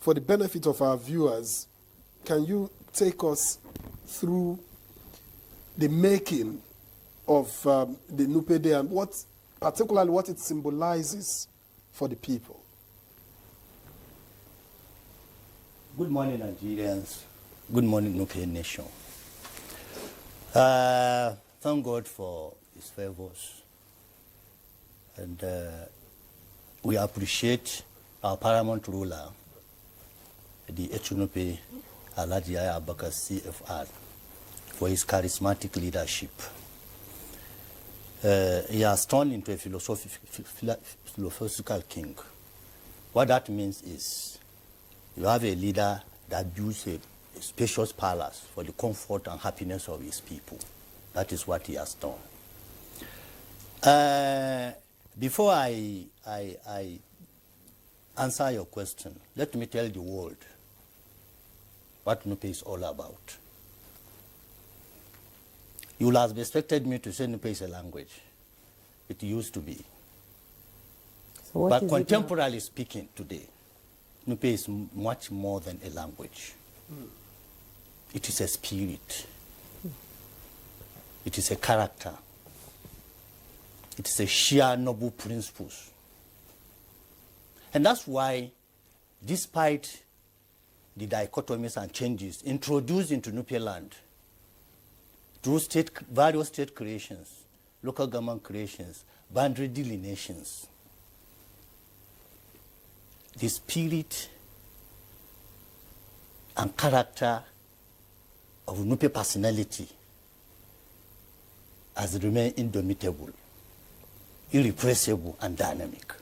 for the benefit of our viewers, can you take us through the making of the Nupe Day and particularly what it symbolizes for the people? Good morning, Nigerians. Good morning, Nupe Nation. Thank God for His favors. And we appreciate our paramount ruler, the Echunupe Alhaji Abubakar CFR, for his charismatic leadership. He has turned into a philosophical king. What that means is you have a leader that builds a spacious palace for the comfort and happiness of his people. That is what he has done. Before I answer your question, let me tell the world what Nupe is all about. You will have expected me to say Nupe is a language. It used to be. So but contemporarily speaking today, Nupe is much more than a language. It is a spirit. It is a character. It is a sheer noble principles. And that's why, despite the dichotomies and changes introduced into Nupe land through various state creations, local government creations, boundary delineations, the spirit and character of Nupe personality has remained indomitable, irrepressible, and dynamic.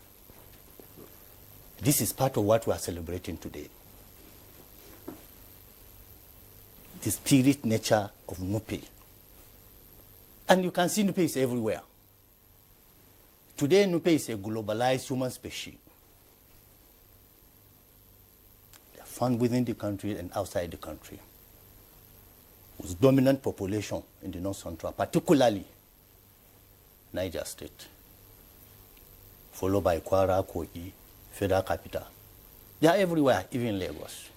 This is part of what we are celebrating today. The spirit nature of Nupe. And you can see Nupe is everywhere. Today, Nupe is a globalized human species. They are found within the country and outside the country, with dominant population in the North Central, particularly Niger State, followed by Kwara, Kogi, Federal Capital. They are everywhere, even Lagos.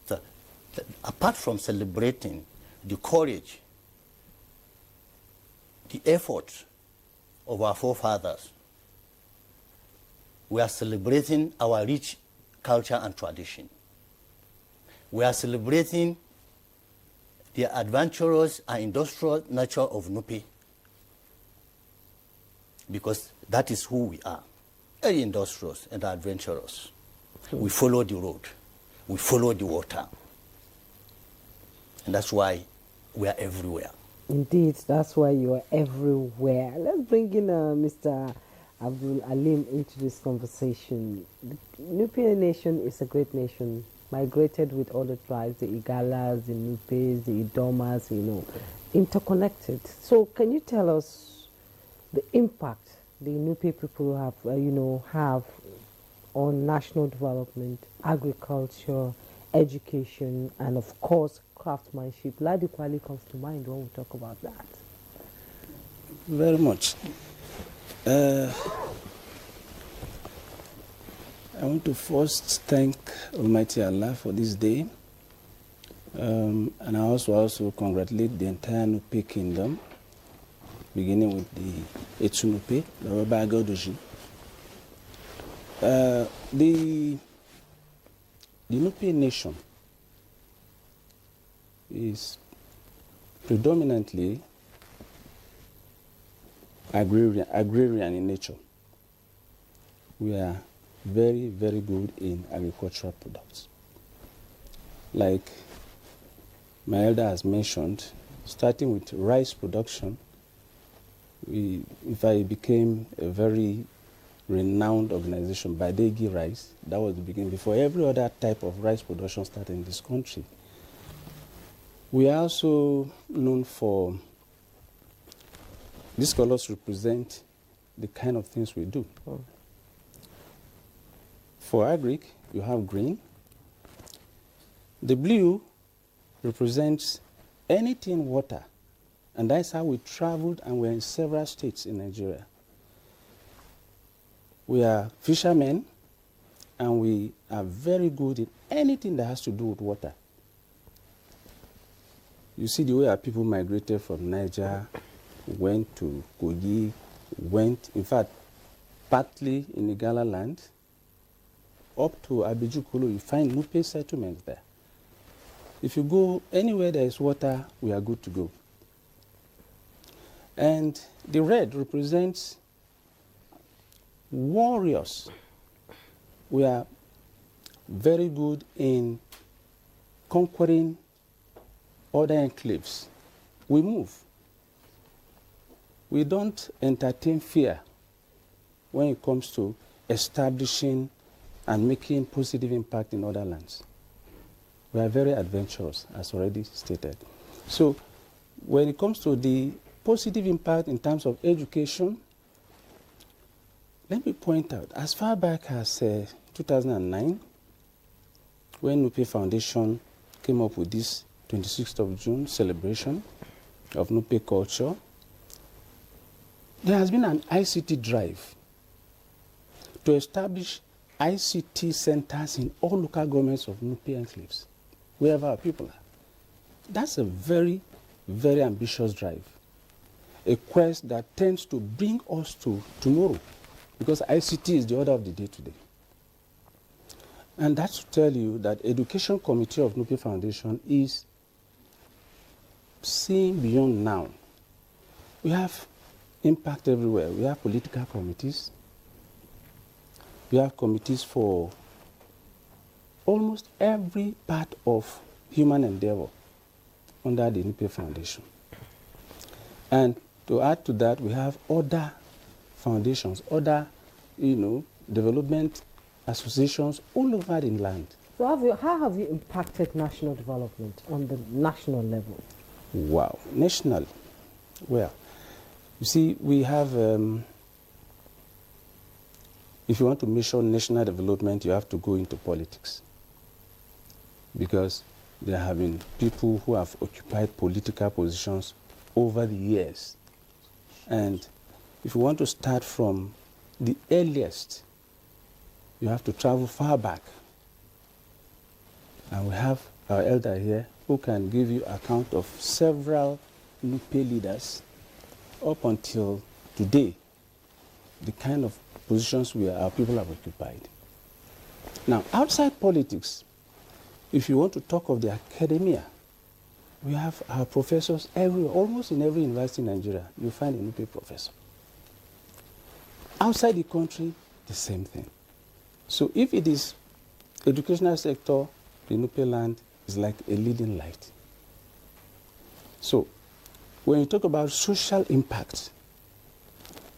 So, apart from celebrating the courage, the effort of our forefathers, we are celebrating our rich culture and tradition. We are celebrating the adventurous and industrial nature of Nupe, because that is who we are, very industrious and adventurous. We follow the road, we follow the water, and that's why we are everywhere. Indeed, that's why you are everywhere. Let's bring in Mr. Abdul Alim into this conversation. The Nupe nation is a great nation, migrated with all the tribes, the Igalas, the Nupes, the Idomas, interconnected. So can you tell us the impact the Nupe people have on national development, agriculture, education, and of course, craftsmanship? Ladi Kwali comes to mind when we talk about that. Very much. I want to first thank Almighty Allah for this day, and I also congratulate the entire Nupe kingdom, beginning with the Echunupe, the Yoruba Agodoji. The Nupe nation is predominantly agrarian in nature. We are very, very good in agricultural products. Like my elder has mentioned, starting with rice production, if I became a very renowned organization, Badegi Rice, that was the beginning, before every other type of rice production started in this country. We are also known for, these colors represent the kind of things we do. For agric, you have green. The blue represents anything water, and that's how we traveled, and we're in several states in Nigeria. We are fishermen, and we are very good in anything that has to do with water. You see the way our people migrated from Niger, went to Kogi, in fact, partly in Igala land, up to Abuja, you find Nupes settlements there. If you go anywhere there is water, we are good to go. And the red represents warriors. We are very good in conquering other enclaves. We move. We don't entertain fear when it comes to establishing and making positive impact in other lands. We are very adventurous, as already stated. So when it comes to the positive impact in terms of education, let me point out, as far back as 2009, when Nupe Foundation came up with this 26th of June celebration of Nupe culture, there has been an ICT drive to establish ICT centers in all local governments of Nupe enclaves, wherever our people are. That's a very, very ambitious drive, a quest that tends to bring us to tomorrow, because ICT is the order of the day today. And that's to tell you that Education Committee of Nupe Foundation is seeing beyond now. We have impact everywhere. We have political committees. We have committees for almost every part of human endeavor under the Nupe Foundation. And to add to that, we have other foundations, other, development associations all over the land. So how have you impacted national development on the national level? Wow, national. Well, you see, we have, if you want to measure national development, you have to go into politics. Because there have been people who have occupied political positions over the years. And if you want to start from the earliest, you have to travel far back. And we have our elder here who can give you account of several Nupe leaders up until today, the kind of positions our people have occupied. Now, outside politics, if you want to talk of the academia, we have our professors everywhere, almost in every university in Nigeria, you find a Nupe professor. Outside the country, the same thing. So if it is educational sector, the Nupe land is like a leading light. So when you talk about social impact,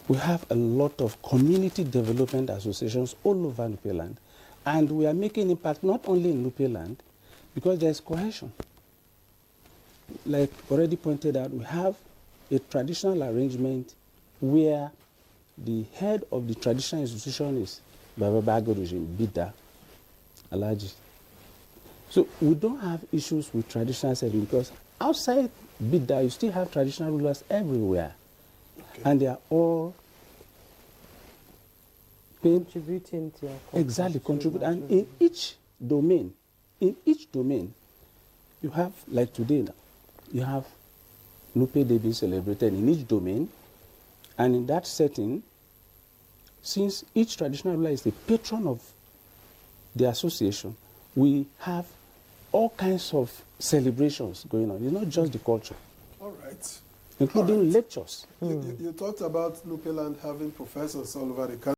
we have a lot of community development associations all over Nupe land, and we are making impact not only in Nupe land, because there is cohesion. Like already pointed out, we have a traditional arrangement where the head of the traditional institution is Baba Bagorojin Bida Alaji. So we don't have issues with traditional setting, because outside Bida, you still have traditional rulers everywhere. Okay. And they are all contributing to your culture. Exactly, contribute. And in each domain, you have, like today now, you have Nupe Day being celebrated in each domain. And in that setting, since each traditional ruler is the patron of the association, we have all kinds of celebrations going on. It's not just the culture. All right. Including lectures. You talked about Nupe land having professors all over the country.